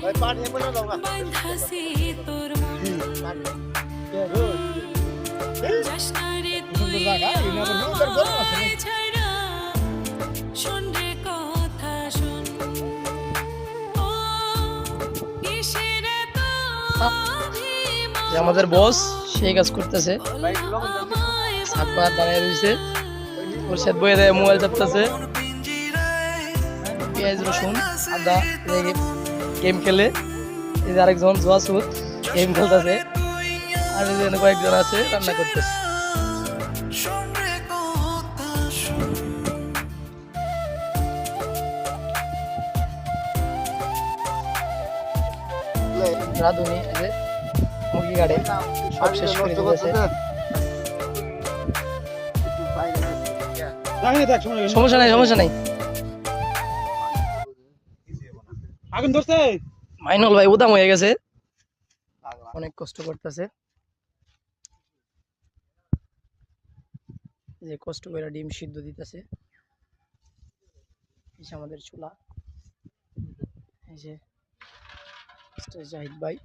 বাঁধাছি তোর মন যাসনারে তুই আমায় ছাড়া শোন রে কথা শোন ও কিসের এত অভিমান যে আমাদের বস সেই কাজ করতেছে আমায় সাতবার দাঁড়িয়ে রয়েছে ওর সাথে বইয়ে দেয় মোবাইল চাপতেছে পেঁয়াজ রসুন আদা লেগে গেম খেলে এই যে আরেকজন জোয়াসুর গেম খেলতেছে আর এই যে কয়েকজন আছে রান্না করতেছে রাধুনি এই যে মুরগি গাড়ে সব শেষ করে দিয়েছে সমস্যা নাই সমস্যা নাই আগুন ধরছে মাইনুল ভাই উদাম হয়ে গেছে অনেক কষ্ট করতেছে যে কষ্ট করে ডিম সিদ্ধ দিতেছে এই যে আমাদের চুলা এই যে জাহিদ ভাই